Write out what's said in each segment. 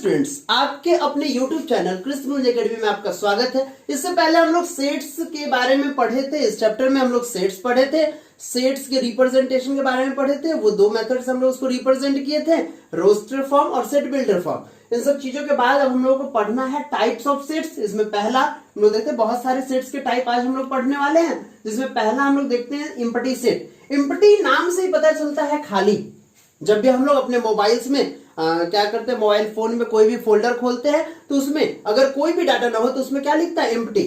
Students, आपके अपने YouTube channel Krishna academy में आपका स्वागत है। इससे पहले हम लोग सेट्स के बारे में पढ़े थे। इस चैप्टर में हम लोग सेट्स पढ़े थे, सेट्स के रिप्रेजेंटेशन के बारे में पढ़े थे। वो दो मेथड्स हम लोग उसको रिप्रेजेंट किए थे, रोस्टर फॉर्म और सेट बिल्डर फॉर्म। इन सब चीजों के बाद अब हम लोग को पढ़ना है टाइप्स ऑफ सेट्स। इसमें पहला हम लोग देखते हैं, बहुत सारे सेट्स के टाइप आज हम लोग पढ़ने वाले हैं, जिसमें पहला हम लोग देखते हैं एम्प्टी सेट। एम्प्टी नाम से ही पता चलता है खाली। जब भी हम लोग अपने मोबाइल्स में क्या करते हैं, मोबाइल फोन में कोई भी फोल्डर खोलते हैं तो उसमें अगर कोई भी डाटा ना हो तो उसमें क्या लिखता है, एम्प्टी।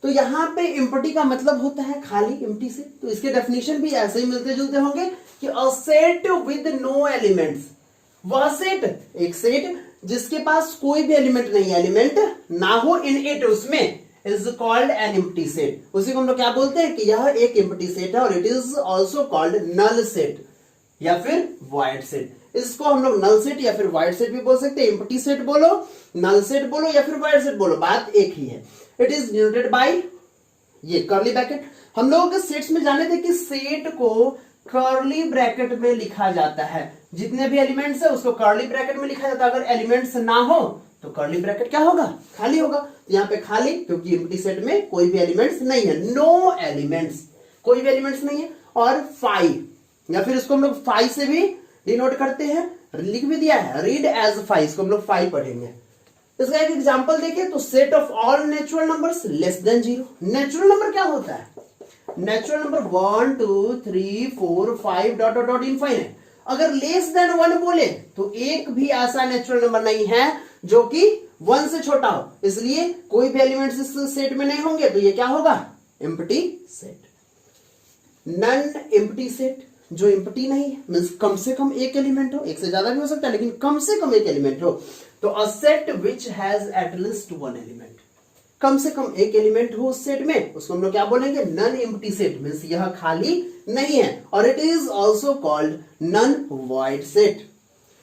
तो यहाँ पे एम्प्टी का मतलब होता है खाली, एम्प्टी से। तो इसके डेफिनेशन भी ऐसे ही मिलते जुलते होंगे कि a set with no elements. वह सेट, एक सेट जिसके पास कोई भी एलिमेंट नहीं है, एलिमेंट ना हो इन इट, उसमें is called an empty set. उसी को हम लोग क्या बोलते हैं कि यह एक एम्प्टी सेट है, और it is also called null set या फिर वॉइड सेट। इसको हम लोग नल सेट या फिर वॉइड सेट भी बोल सकते हैं। एम्प्टी सेट बोलो, नल सेट बोलो या फिर वॉइड सेट बोलो, बात एक ही है। इट इज डिनोटेड बाय ये कर्ली ब्रैकेट। हम लोग सेट्स में जाने थे कि सेट को कर्ली ब्रैकेट में लिखा जाता है। जितने भी एलिमेंट्स है उसको कर्ली ब्रैकेट में लिखा जाता है। अगर एलिमेंट्स ना हो तो कर्ली ब्रैकेट क्या होगा, खाली होगा। यहाँ पे खाली, क्योंकि एम्प्टी सेट में कोई भी एलिमेंट्स नहीं है, नो एलिमेंट्स, कोई भी एलिमेंट्स नहीं है। और फाइव, या फिर इसको हम लोग फाइव से भी डिनोट करते हैं, लिख भी दिया है, रीड एज फाइव। इसको हम लोग फाइव पढ़ेंगे। इसका एक एग्जांपल देखिए तो set of all natural numbers less then 0। Natural number क्या होता है? Natural number 1 2 3 4 5 dot dot dot infinite. अगर लेस देन 1 बोले तो एक भी ऐसा नेचुरल नंबर नहीं है जो कि 1 से छोटा हो, इसलिए कोई भी एलिमेंट्स इस सेट में नहीं होंगे, तो ये क्या होगा, empty set. Non empty set, जो एम्प्टी नहीं है, मींस कम से कम एक एलिमेंट हो, एक से ज्यादा भी हो सकता है लेकिन कम से कम एक एलिमेंट हो। तो a set which has at least one element, कम से कम एक एलिमेंट हो उस सेट में, उसको हम लोग क्या बोलेंगे, नन एम्प्टी सेट। मींस यह खाली नहीं है। और it is also called non void set.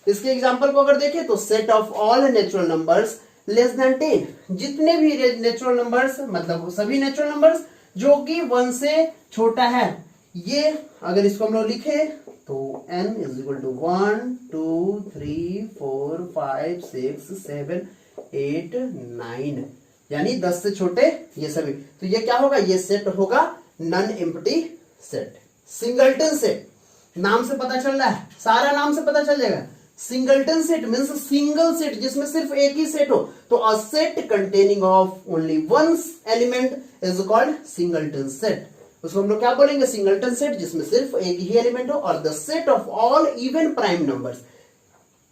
इसके एग्जाम्पल को अगर देखें तो set of all natural numbers less than 10। जितने भी नेचुरल नंबर्स, मतलब सभी नेचुरल नंबर्स जो कि 1 से छोटा है, ये अगर इसको हम लोग लिखे तो n इज इक्वल टू 1 2 3 4 5 6 7 8 9, यानी 10 से छोटे ये सभी। तो ये क्या होगा, ये सेट होगा non empty set. Singleton set, नाम से पता चल रहा है, सारा नाम से पता चल जाएगा। Singleton set means single set, जिसमें सिर्फ एक ही सेट हो। तो a set containing of only one element is called singleton set. उसको हम लोग क्या बोलेंगे, सिंगलटन सेट, जिसमें सिर्फ एक ही एलिमेंट हो। और the set of all even prime numbers.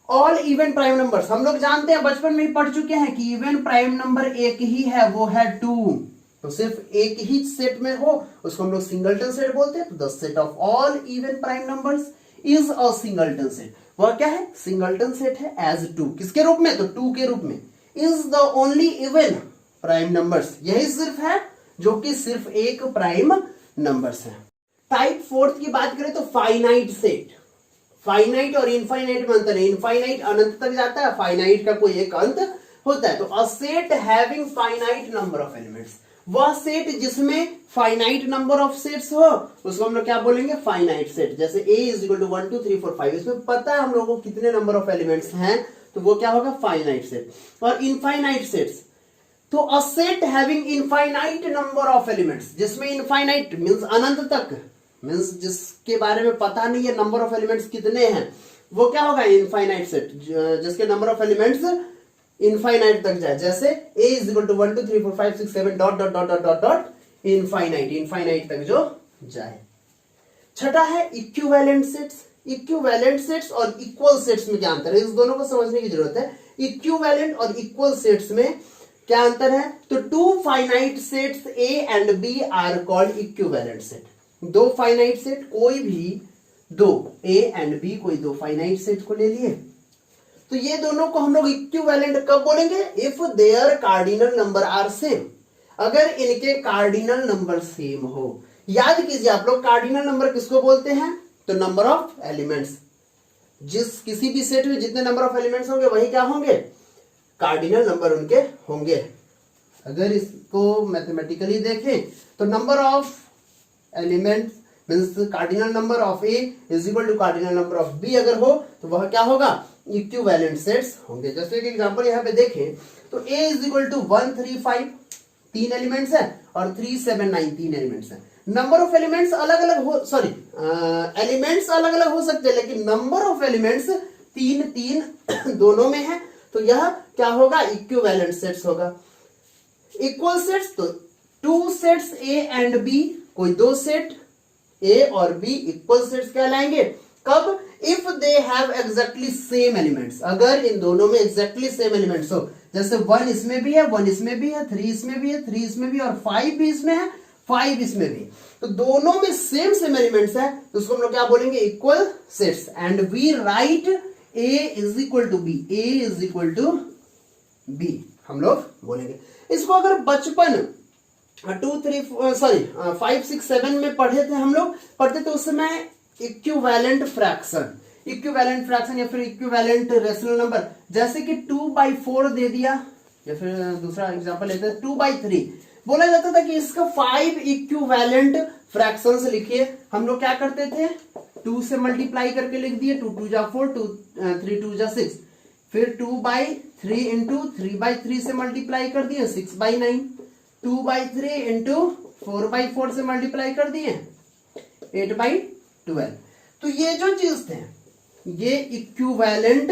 All even prime numbers हम लोग जानते हैं, बचपन में ही पढ़ चुके हैं कि इवन प्राइम नंबर एक ही है, वो है 2। तो सिर्फ एक ही सेट में हो उसको हम लोग सिंगलटन सेट बोलते हैं। तो the set of all even prime numbers is a singleton set. वह क्या है, सिंगलटन सेट है एज 2। किसके रूप में, तो 2 के रूप में। Is the only even prime numbers, यही सिर्फ है जो कि सिर्फ एक प्राइम नंबर्स है। टाइप फोर्थ की बात करें तो फाइनाइट सेट। फाइनाइट और इनफाइनाइट में अंतर है। इनफाइनाइट अनंत तक जाता है, फाइनाइट का कोई एक अंत होता है। तो a set having finite number of elements, वह सेट जिसमें फाइनाइट नंबर ऑफ सेट्स हो उसको हम लोग क्या बोलेंगे, फाइनाइट सेट। जैसे a इज इक्वल टू 1 2 3 4 5, इसमें पता है हम लोगों को कितने नंबर ऑफ एलिमेंट्स हैं, तो वो क्या होगा, फाइनाइट सेट। और इनफाइनाइट सेट्स, तो a set having infinite number of elements, जिसमें इनफाइनाइट मींस अनंत तक, मींस जिसके बारे में पता नहीं है नंबर ऑफ एलिमेंट्स कितने हैं, वो क्या होगा, इनफाइनाइट सेट। जिसके नंबर ऑफ एलिमेंट्स इनफाइनाइट तक जाए। जैसे a is equal to 1 2 3 4 5 6 7 dot dot dot dot dot dot infinite, infinite तक जो जाए। छठा है इक्विवेलेंट सेट्स। इक्विवेलेंट सेट्स और इक्वल सेट्स में क्या अंतर है, इस दोनों को समझने की जरूरत है। इक्विवेलेंट और इक्वल सेट्स में क्या अंतर है, तो 2 finite sets a and b are called equivalent set. 2 finite set, कोई भी दो a एंड b, कोई 2 फाइनाइट सेट को ले लिए, तो ये दोनों को हम लोग इक्विवेलेंट कब बोलेंगे, if their cardinal number are same. अगर इनके कार्डिनल नंबर सेम हो। याद कीजिए आप लोग, कार्डिनल नंबर किसको बोलते हैं, तो नंबर ऑफ एलिमेंट्स। जिस किसी भी सेट में जितने नंबर ऑफ एलिमेंट्स होंगे वही क्या होंगे, कार्डिनल नंबर उनके होंगे। अगर इसको मैथमेटिकली देखें तो number of elements means cardinal number of A is equal to cardinal number of B अगर हो तो वह क्या होगा, इक्विवेलेंट सेट्स होंगे। जैसे कि एग्जांपल यहाँ पे देखें तो A इज इक्वल टू 1 3 5 तीन एलिमेंट्स है और 3 7 9 तीन एलिमेंट्स है। नंबर ऑफ एलिमेंट्स अलग अलग हो, सॉरी एलिमेंट्स अलग अलग हो सकते हैं, लेकिन नंबर ऑफ एलिमेंट्स तीन तीन दोनों में है। तो यह क्या होगा, इक्विवेलेंट सेट्स होगा। इक्वल सेट्स तो to sets A and B, कोई दो सेट A और B इक्वल सेट्स कहलाएंगे। कब, if they have exactly same elements, अगर इन दोनों में एग्जैक्टली सेम एलिमेंट्स हो। जैसे 1 इसमें भी है, 1 इसमें भी है, 3 इसमें भी है, 3 इसमें भी, और 5 भी इसमें है, 5 इसमें भी। तो दोनों में सेम सेम एलिमेंट्स है, तो उसको हम लोग क्या बोलेंगे, equal sets. And we write A is equal to B, A is equal to B हम लोग बोलेंगे। इसको अगर बचपन 5 6 7 में पढ़े थे हम लोग, पढ़ते थे उस समय इक्विवेलेंट फ्रैक्शन या फिर इक्विवेलेंट रेशनल नंबर, जैसे कि 2/4 दे दिया, या फिर दूसरा एग्जांपल लेते हैं 2/3 बोला जाता था कि इसका 5 इक्विवेलेंट फ्रैक्शंस लिखिए। हम लोग क्या करते थे, 2 से मल्टीप्लाई करके लिख दिए, 2 2 जा 4, 3 2 जा 6, फिर 2/3 इंटू 3/3 से मल्टीप्लाई कर दिए 6/9, 2/3 इंटू 4/4 से मल्टीप्लाई कर दिए 8/12। तो ये जो चीज थे ये इक्विवेलेंट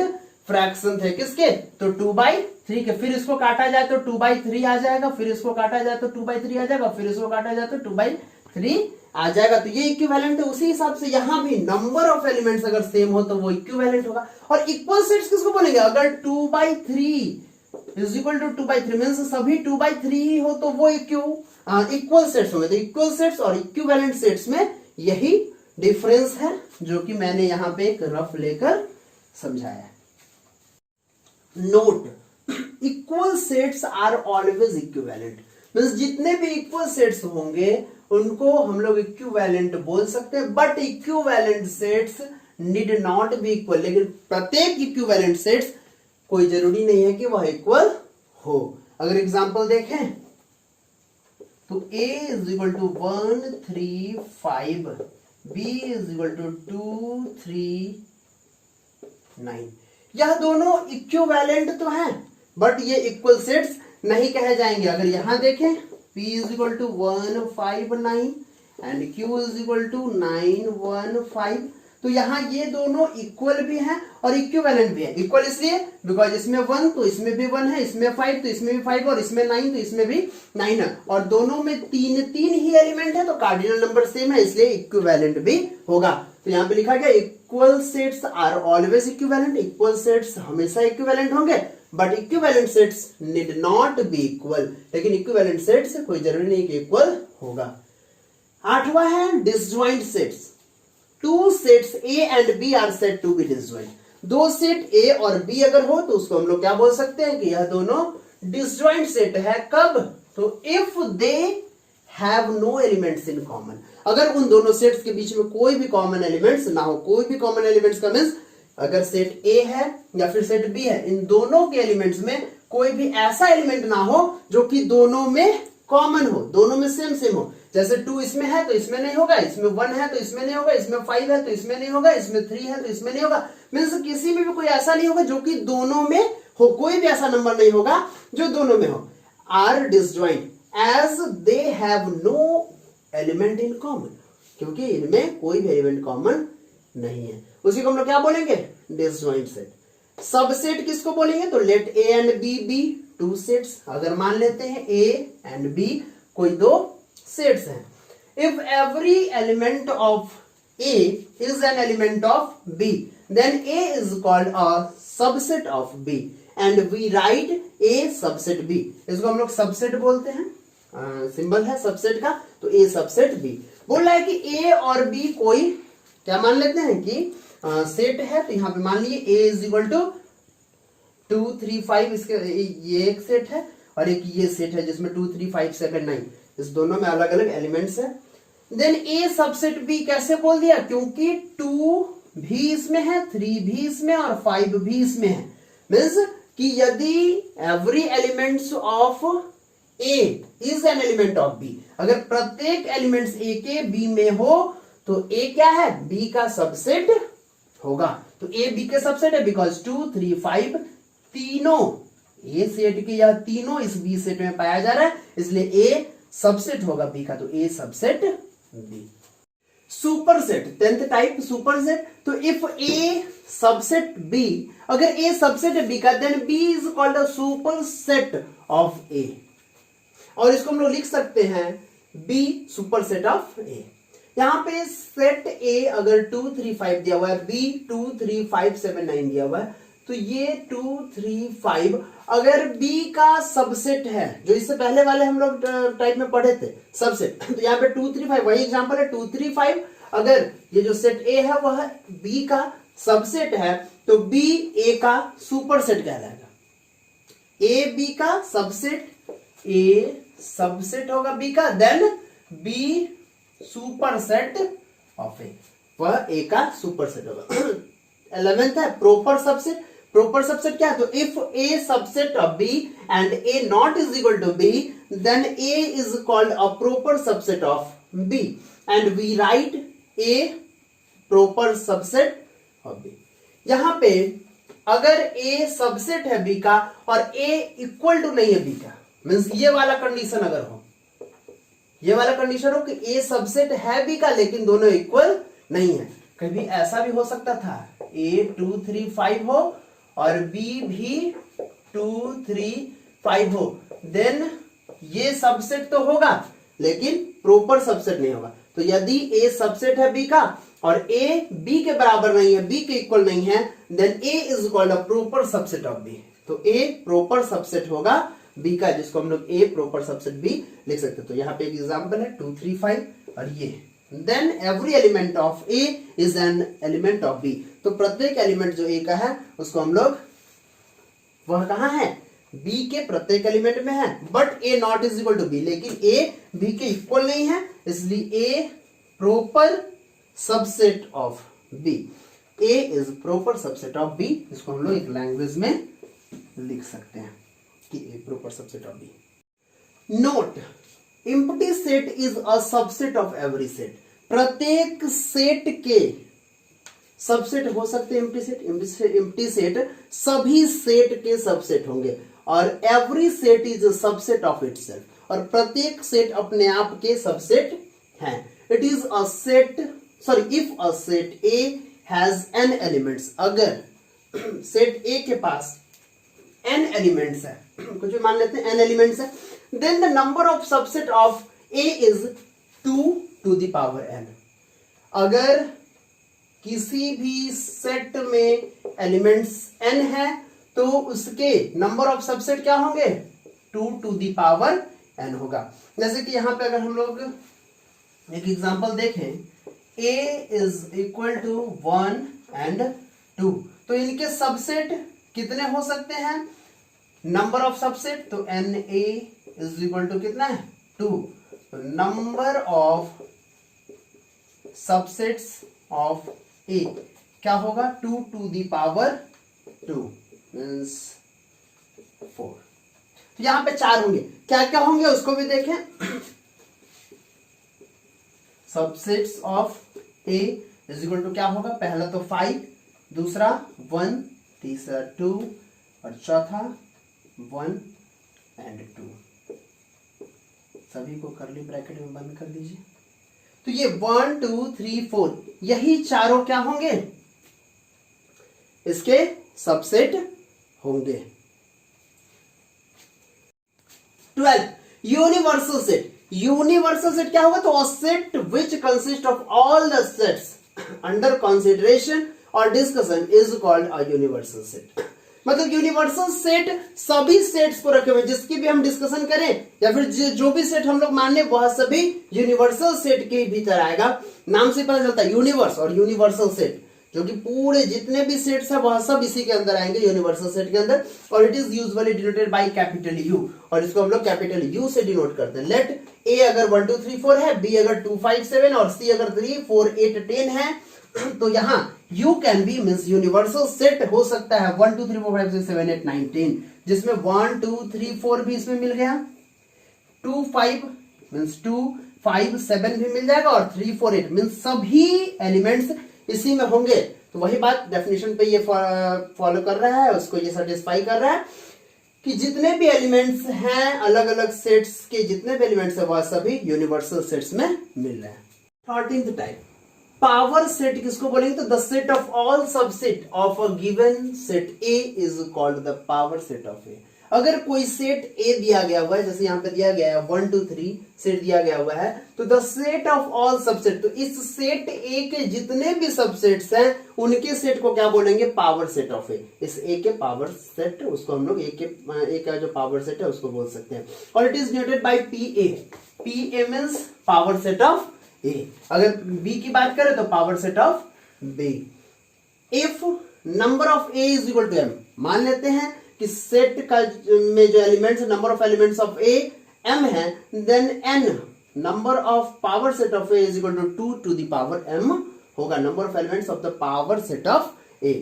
फ्रैक्शन थे किसके, तो 2/3 के। फिर इसको काटा जाए तो 2/3 आ जाएगा, फिर इसको काटा जाए तो 2/3 आ जाएगा, फिर इसको काटा जाए तो 2/3 आ जाएगा। तो ये इक्विवेलेंट है। उसी हिसाब से यहां भी नंबर ऑफ एलिमेंट्स अगर सेम हो तो वो इक्विवेलेंट होगा। और इक्वल सेट्स किसको बोलेंगे, अगर 2/3 इज इक्वल टू 2/3 मींस सभी 2/3 ही हो तो वो इक्वल सेट्स होंगे। तो इक्वल सेट्स और इक्विवेलेंट सेट्स में यही डिफरेंस है, जो कि मैंने यहां पे एक रफ लेकर समझाया है। Note, equal sets are always equivalent, means जितने भी इक्वल सेट्स होंगे उनको हम लोग इक्विवेलेंट बोल सकते हैं। But equivalent sets need not be equal, लेकिन प्रत्येक इक्विवेलेंट सेट्स कोई जरूरी नहीं है कि वह इक्वल हो। अगर एग्जांपल देखें तो A is equal to 1 3 5, B is equal to 2 3 9, यह दोनों इक्विवेलेंट तो हैं, बट ये इक्वल सेट्स नहीं कहे जाएंगे। अगर यहां देखें P is equal to 1 5 9 and Q is equal to 9 1 5, तो यहां ये दोनों इक्वल भी हैं और इक्विवेलेंट भी है। इक्वल इसलिए बिकॉज इसमें 1 तो इसमें भी 1 है, इसमें 5 तो इसमें भी 5, और इसमें 9 तो इसमें भी 9 है, और दोनों में तीन ही एलिमेंट है, तो कार्डिनल नंबर सेम है, इसलिए इक्विवेलेंट भी होगा। तो यहां पे लिखा गया equal sets are always equivalent, equal sets हमेशा इक्विवेलेंट होंगे, but equivalent sets need not be equal, लेकिन इक्विवेलेंट सेट्स कोई जरूरी नहीं कि इक्वल होगा। 8वां है disjoint sets. Two sets A and B are said to be disjoint. दो सेट A और B अगर हो तो उसको हम लोग क्या बोल सकते हैं कि यह दोनों डिसजॉइंट सेट है। कब, तो if they have no elements in common, अगर उन दोनों सेट्स के बीच में कोई भी कॉमन एलिमेंट्स ना हो। कोई भी कॉमन एलिमेंट्स का मींस अगर सेट A है या फिर सेट B है, इन दोनों के एलिमेंट्स में कोई भी ऐसा एलिमेंट ना हो जो कि दोनों में कॉमन हो, दोनों में सेम हो। जैसे 2 इसमें है तो इसमें नहीं होगा, इसमें 1 है तो इसमें नहीं होगा, इसमें 5 है तो इसमें नहीं होगा, इसमें 3 है तो इसमें नहीं होगा। मींस किसी में भी कोई ऐसा नहीं होगा जो कि दोनों में हो, कोई भी ऐसा नंबर नहीं होगा जो दोनों में हो। Are disjoint as they have no element in common, क्योंकि इनमें कोई भी एलिमेंट कॉमन नहीं है। उसी को हम लोग क्या बोलेंगे, डिसजॉइंट सेट। सबसेट किसको बोलेंगे, तो let A and B be two sets. अगर मान लेते हैं A एंड B कोई दो सेट्स हैं, if every element of A is an element of B, then A is called a subset of B and we write A subset B। इसको हम लोग सबसेट बोलते हैं, सिंबल है सबसेट का, तो A सबसेट B। बोल रहा है कि A और B कोई क्या मान लेते हैं कि सेट है, तो यहां पे मान लिए A इज इक्वल टू 2 3 5, इसके ये एक सेट है और एक ये सेट है जिसमें 2 3 5 7 9, इस दोनों में अलग अलग एलिमेंट्स हैं। देन A सबसेट B कैसे बोल दिया, क्योंकि 2 भी इसमें है, 3 भी इसमें और 5 भी इसमें है। मींस कि यदि every elements of A is an element of B, अगर प्रत्येक एलिमेंट्स A के B में हो तो A क्या है, B का सबसेट होगा। तो ए बी के सबसेट है बिकॉज 2 3 5 तीनों ए सेट के या तीनों इस बी सेट में पाया जा रहा है, इसलिए ए सबसेट होगा बी का, तो A subset B. Superset, 10th type superset. तो इफ ए सबसेट बी, अगर ए सबसेट है बी का, then B is called a superset of A, और इसको हम लोग लिख सकते हैं बी सुपरसेट ऑफ ए। यहां पे सेट ए अगर 2 3 5 दिया हुआ है, बी 2 3 5 7 9 दिया हुआ है, तो ये 2 3 5 अगर बी का सबसेट है, जो इससे पहले वाले हम लोग टाइप में पढ़े थे सबसेट, तो यहाँ पे 2 3 5 वही एग्जांपल है 2 3 5। अगर ये जो सेट ए है वह बी का सबसेट है, तो बी ए का सुपरसेट कहलाएगा। ए बी का सबसेट, ए सबसेट होगा बी का, देन बी सुपरसेट ऑफ ए, वह ए का सुपरसेट होगा। 11th है प्रॉपर सबसेट। प्रॉपर सबसेट क्या है? तो if A subset of B and A not is equal to B, then A is called a proper subset of B, and we write A proper subset of B. यहां पे अगर A subset है B का और ए equal to नहीं है B का, means ये वाला कंडीशन अगर हो, ये वाला कंडीशन हो कि ए सबसेट है बी का लेकिन दोनों इक्वल नहीं है। कभी ऐसा भी हो सकता था ए 2 3 5 हो और बी भी 2 3 5 हो, देन ये सबसेट तो होगा लेकिन प्रॉपर सबसेट नहीं होगा। तो यदि ए सबसेट है बी का और ए बी के बराबर नहीं है, बी के इक्वल नहीं है, then A is called a proper subset of B. तो ए प्रॉपर सबसेट होगा बी का, जिसको हम लोग ए प्रॉपर सबसेट बी लिख सकते हैं। तो यहाँ पे एक एग्जांपल है 2 3 5 और ये, then every element of A is an element of B. तो प्रत्येक एलिमेंट जो ए का है उसको हम लोग, वह कहां है? बी के प्रत्येक एलिमेंट में है, but A not is equal to B, लेकिन ए बी के इक्वल नहीं है, इसलिए A proper subset of B. A is proper subset of B, इसको हम लोग एक लैंग्वेज में लिख सकते हैं कि A proper subset of B. Note, empty set is a subset of every set. प्रत्येक सेट के सबसेट हो सकते हैं एम्प्टी सेट। एम्प्टी सेट सभी सेट के सबसेट होंगे, और every set is a subset of itself, और प्रत्येक सेट अपने आप के सबसेट हैं। It is a set, sorry, if a set A has n elements, अगर सेट ए के पास n एलिमेंट्स है, कुछ भी मान लेते हैं n एलिमेंट्स है, then the number of subset of A is 2 to the power n। अगर किसी भी सेट में एलिमेंट्स n है तो उसके नंबर ऑफ सबसेट क्या होंगे? 2 to the power n होगा। जैसे कि यहां पे अगर हम लोग एक एग्जांपल देखें, A is equal to 1 and 2, तो इनके सबसेट कितने हो सकते हैं? नंबर ऑफ सबसेट, तो N A is equal to कितना है? 2। तो number of subsets of A क्या होगा? 2 to the power 2 मीन्स 4। तो यहां पे 4 होंगे, क्या क्या होंगे उसको भी देखें। Subsets of A is equal to क्या होगा? पहला तो 5, दूसरा 1, तीसरा 2 और चौथा 1 and 2। सभी को कर्ली ब्रैकेट में बंद कर दीजिए। तो ये 1 2 3 4 यही चारों क्या होंगे? इसके सबसेट होंगे। 12 यूनिवर्सल सेट। यूनिवर्सल सेट क्या होगा? तो a set which consist of all the sets under consideration और discussion is called a universal set. मतलब यूनिवर्सल सेट सभी सेट्स को रखे हुए, जिसकी भी हम डिस्कशन करें या फिर जो भी सेट हम लोग माने वह सभी यूनिवर्सल सेट के भीतर आएगा। नाम से पता चलता है यूनिवर्स और यूनिवर्सल सेट, जो कि पूरे जितने भी सेट्स है वह सब इसी के अंदर आएंगे, यूनिवर्सल सेट के अंदर। और it is usually denoted by capital you, और इसको हम लोग कैपिटल यू से डिनोट करते हैं। लेट ए अगर 1 2 3 4 है, बी अगर 2 5 7 और सी अगर 3 4 8 10 है, तो यहां U can be means universal set हो सकता है 1 2 3 4 5 6 7 8 9 10, जिसमें 1 2 3 4 भी इसमें मिल गया, 2 5 मीन्स 2 5 7 भी मिल जाएगा, और 3 4 8 मीन्स सभी एलिमेंट्स इसी में होंगे, तो वही बात डेफिनेशन पे ये फॉलो कर रहा है, उसको ये सेटिस्फाई कर रहा है कि जितने भी एलिमेंट्स हैं अलग अलग सेट्स के, जितने भी एलिमेंट्स है वह सभी यूनिवर्सल सेट्स में मिल रहे हैं। 13th टाइप पावर सेट किसको बोलेंगे, तो the set of all subset of a given set A is called the power set of A. अगर कोई सेट ए दिया गया हुआ है, जैसे यहाँ पे दिया गया है 1 2 3 सेट दिया गया हुआ है, तो the set of all subset, तो इस सेट ए के जितने भी सबसेट्स हैं उनके सेट को क्या बोलेंगे, पावर सेट ऑफ ए। इस ए के पावर सेट, उसको हम लोग ए का जो पावर सेट है उसको बोल सकते हैं। और it is denoted by P A. P A means power set of A. अगर बी की बात करें तो power set of B. If number of A is equal to M, मान लेते हैं कि सेट का में जो elements, number of elements of A M है, then N number of power set of A is equal to 2 to the power M होगा, number of elements of the power set of A.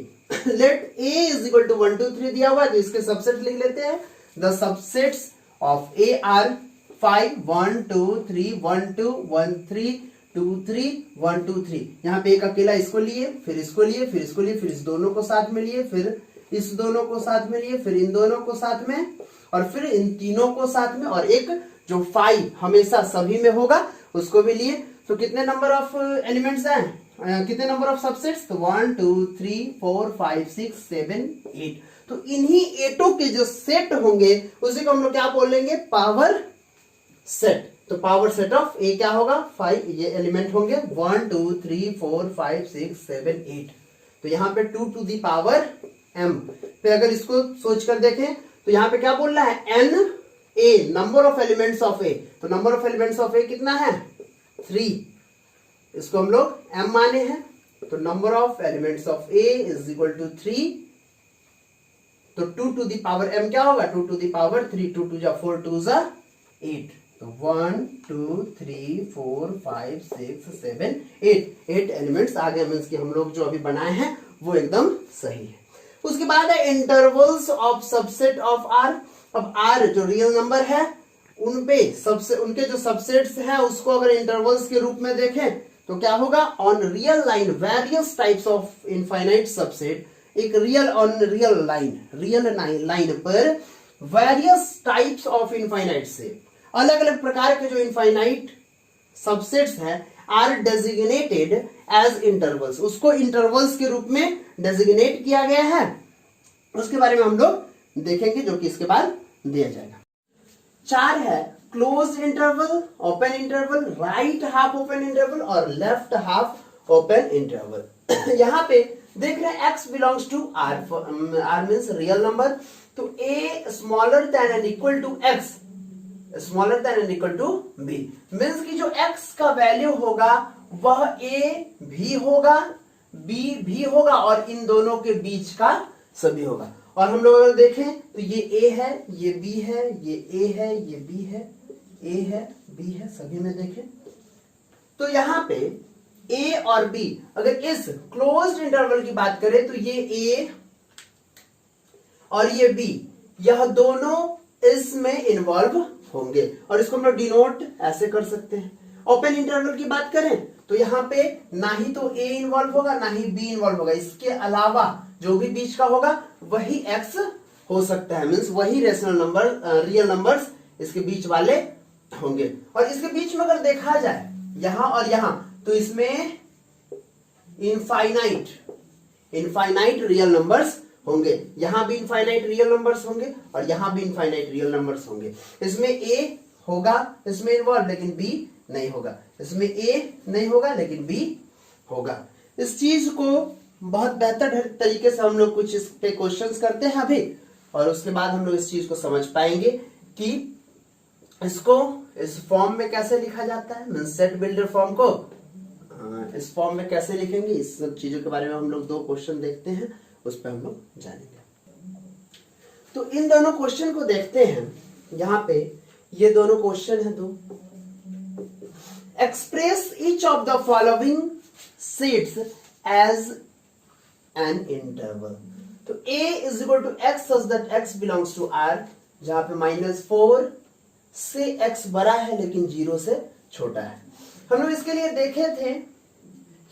Let A is equal to 1 2 3 दिया हुआ है, तो इसके subset लिख लेते हैं। The subsets of A R 5 1 2 3 1 2 1 3 2 3 1 2 3। यहाँ पे एक अकेला इसको लिए, फिर इसको लिए, फिर इसको लिए, फिर इस दोनों को साथ में लिए, फिर इस दोनों को साथ में लिए, फिर इन दोनों को साथ में, और फिर इन तीनों को साथ में, और एक जो 5 हमेशा सभी में होगा उसको भी लिए। तो कितने नंबर ऑफ एलिमेंट्स हैं, कितने नंबर ऑफ सबसेट्स, तो 1 2 3 4 5 6 7 8। तो इन्हीं एटों के जो सेट होंगे उसी को हम लोग क्या बोलेंगे, पावर सेट। तो पावर सेट ऑफ ए क्या होगा, 5 ये एलिमेंट होंगे, 1 2 3 4 5 6 7 8। तो यहाँ पे 2 टू दी पावर एम पे अगर इसको सोच कर देखें तो यहाँ पे क्या बोल रहा है, N A number of elements of A. तो number of elements of A कितना है, 3, इसको हम लोग एम माने हैं। तो number of elements of A is equal to 3। तो 2 टू दी पावर एम क्या होगा, 2 टू दी पावर 3, 2 2 जा 4 2 जा 8। तो 1 2 3 4 5 6 7 8 एलिमेंट्स आ गए, मींस कि हम लोग जो अभी बनाए हैं वो एकदम सही है। उसके बाद है intervals of subset of R. अब आर जो रियल नंबर है उनपे सबसे उनके जो सबसेट्स हैं उसको अगर इंटरवल्स के रूप में देखें तो क्या होगा, on real line various types of infinite subset. एक रियल लाइन पर वेरियस टाइप्स ऑफ इनफाइनाइट से अलग अलग प्रकार के जो इनफाइनाइट सबसेट्स हैं आर डेजिग्नेटेड एज इंटरवल्स, उसको इंटरवल्स के रूप में डेजिग्नेट किया गया है। उसके बारे में हम लोग देखेंगे जो कि इसके बाद दिया जाएगा। 4 है close interval, open interval, right half open interval और लेफ्ट हाफ ओपन इंटरवल। यहाँ पे देख रहे हैं x belongs to r, r means real number. तो a smaller than and equal to x smaller than and equal to b, means की जो x का वैल्यू होगा वह a भी होगा, b भी होगा और इन दोनों के बीच का सभी होगा। और हम लोग अगर देखें तो ये a है, ये b है, ये a है, ये b है, a है, b है, सभी में देखें तो यहाँ पे a और b अगर इस क्लोज्ड इंटरवल की बात करें तो ये a और ये b यह दोनों इसमें इन्वॉल्व होंगे और इसको हम लोग डिनोट ऐसे कर सकते हैं। ओपन इंटरवल की बात करें तो यहाँ पे ना ही तो a इन्वॉल्व होगा ना ही b इन्वॉल्व होगा, इसके अलावा जो भी बीच का होगा वही x हो सकता है, मीन्स वही रेशनल नंबर रियल नंबर्स इसके बीच वाले होंगे। और इसके बीच में अगर देखा जाए यहां और यहां तो इसमें इनफाइनाइट रियल नंबर्स होंगे, यहां भी इनफाइनाइट रियल नंबर्स होंगे और यहां भी इनफाइनाइट रियल नंबर्स होंगे। इसमें a होगा इसमें इन्वॉल्व लेकिन b नहीं होगा, इसमें a नहीं होगा लेकिन b होगा। इस चीज को बहुत बेहतर तरीके से हम लोग कुछ इस पे क्वेश्चंस करते हैं अभी और उसके बाद हम लोग इस चीज को समझ पाएंगे कि इसको इस फॉर्म में कैसे लिखा जाता है, मींस सेट बिल्डर फॉर्म को इस फॉर्म में कैसे लिखेंगे। इस सब चीजों के बारे में हम लोग 2 क्वेश्चन देखते हैं, उस पर हम लोग जानेंगे। तो इन दोनों क्वेश्चन को देखते हैं। यहाँ पे ये दोनों क्वेश्चन है 2। Express each of the following sets as an interval. तो a is equal to x such that x belongs to r, जहां पे -4 से x बड़ा है लेकिन 0 से छोटा है। हम लोग इसके लिए देखे थे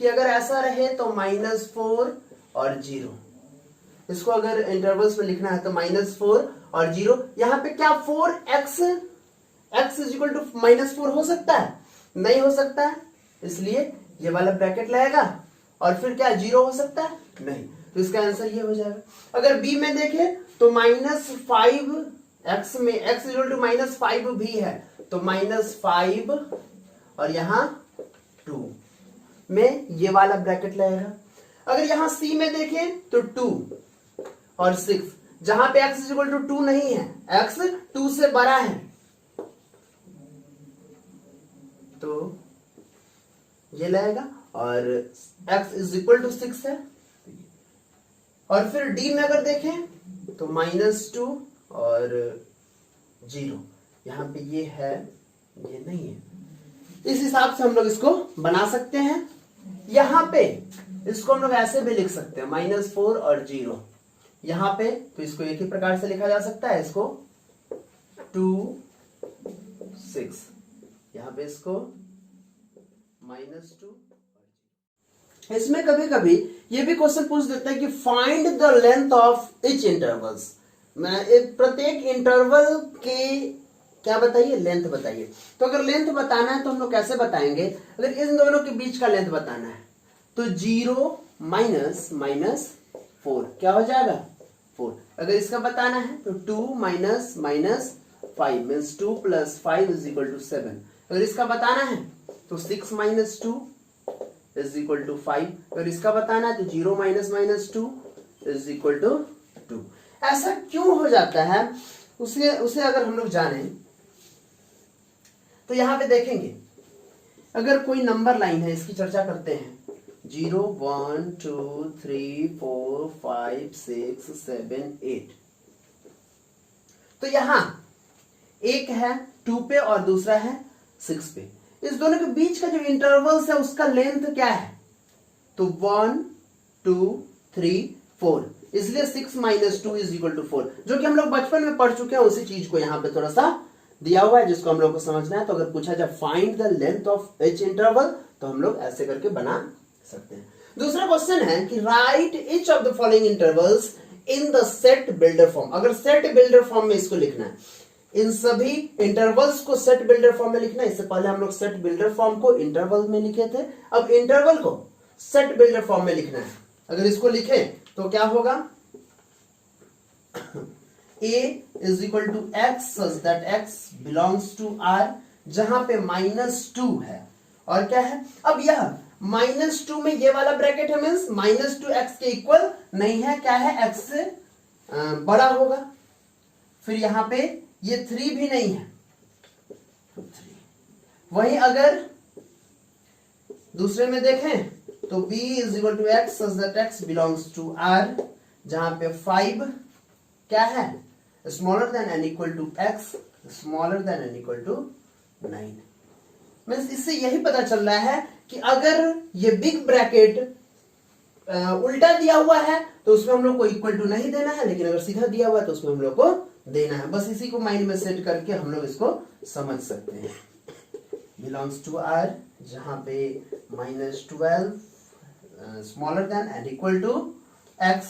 कि अगर ऐसा रहे तो -4 और 0, इसको अगर इंटरवल्स में लिखना है तो -4 और 0। यहाँ पे क्या 4x इज इक्वल टू -4 हो सकता है? नहीं हो सकता है, इसलिए ये वाला ब्रैकेट लगेगा। और फिर क्या 0 हो सकता है? नहीं, तो इसका आंसर ये हो जाएगा। अगर बी में देखें तो -5 x में x इक्वल टू -5 भी है, तो -5 और यहाँ 2 में ये वाला ब्रैकेट लगेगा। अगर यहाँ सी में देखें तो 2 और 6, जहां पे x इक्वल टू 2 नहीं है, x 2 से बड़ा है, तो ये लगेगा। और x इज इक्वल टू 6 है। और फिर डी में अगर देखें तो -2 और 0, यहाँ पे ये है, ये नहीं है। इस हिसाब से हम लोग इसको बना सकते हैं। यहाँ पे इसको हम लोग ऐसे भी लिख सकते हैं, -4 और 0 यहाँ पे, तो इसको एक ही प्रकार से लिखा जा सकता है, इसको 2 6, यहाँ पे इसको -2। इसमें कभी कभी ये भी क्वेश्चन पूछ देता है कि find the length of each intervals. मैं एक प्रत्येक इंटरवल के क्या बताइए, लेंथ बताइए। तो अगर लेंथ बताना है तो हम लोग कैसे बताएंगे? अगर इन दोनों के बीच का लेंथ बताना है तो 0 -4 क्या हो जाएगा? 4। अगर इसका बताना है तो 2 - 5 मीन्स 2 + 5 = 7। अगर इसका बताना है तो 6 - 2 = 5। अगर इसका बताना है तो 0 - -2 = 2। ऐसा क्यों हो जाता है उसे अगर हम लोग जाने तो यहां पे देखेंगे, अगर कोई नंबर लाइन है, इसकी चर्चा करते हैं, 0 1 2 3 4 5 6 7 8, तो यहां एक है 2 पे और दूसरा है 6 पे। इस दोनों के बीच का जो इंटरवल्स है उसका लेंथ क्या है? तो 1 2 3 4, इसलिए 6 - 2 = 4, जो कि हम लोग बचपन में पढ़ चुके हैं। उसी चीज को यहाँ पे थोड़ा सा दिया हुआ है जिसको हम लोग को समझना है। तो अगर पूछा जाए find the length of each interval, तो हम लोग ऐसे करके बना सकते हैं। दूसरा क्वेश्चन है कि right each of the following intervals in the set builder form. अगर सेट बिल्डर फॉर्म में इसको लिखना है, इन सभी इंटरवल्स को सेट बिल्डर फॉर्म में लिखना है। इससे पहले हम लोग सेट बिल्डर फॉर्म को इंटरवल में लिखे थे, अब इंटरवल को सेट बिल्डर फॉर्म में लिखना है। अगर इसको लिखें तो क्या होगा? A is equal to x such that x belongs to R, जहां पे -2 है और क्या है? अब यह -2 में ये वाला ब्रैकेट है, मीन्स -2 x के इक्वल नहीं है, क्या है? x से बड़ा होगा। फिर यहां पे ये 3 भी नहीं है, 3। वहीं अगर दूसरे में देखें तो b is equal to x such that x belongs to R, जहां पे 5 क्या है? Smaller than and equal to x, smaller than and equal to 9। Means इससे यही पता चल रहा है कि अगर ये बिग ब्रैकेट उल्टा दिया हुआ है तो उसमें हम लोग को इक्वल टू नहीं देना है, लेकिन अगर सीधा दिया हुआ है तो उसमें हम लोग को देना है। बस इसी को माइंड में सेट करके हम लोग इसको समझ सकते हैं। बिलोंग्स टू R, जहां पे -12 smaller than and equal to x,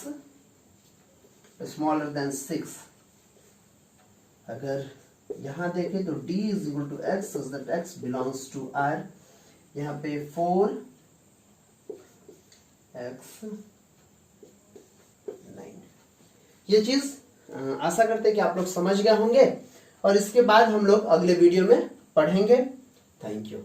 smaller than 6। अगर यहां देखें तो d is equal to x such that x belongs to R, यहाँ पे 4 x 9। ये चीज आशा करते हैं कि आप लोग समझ गए होंगे और इसके बाद हम लोग अगले वीडियो में पढ़ेंगे। Thank you.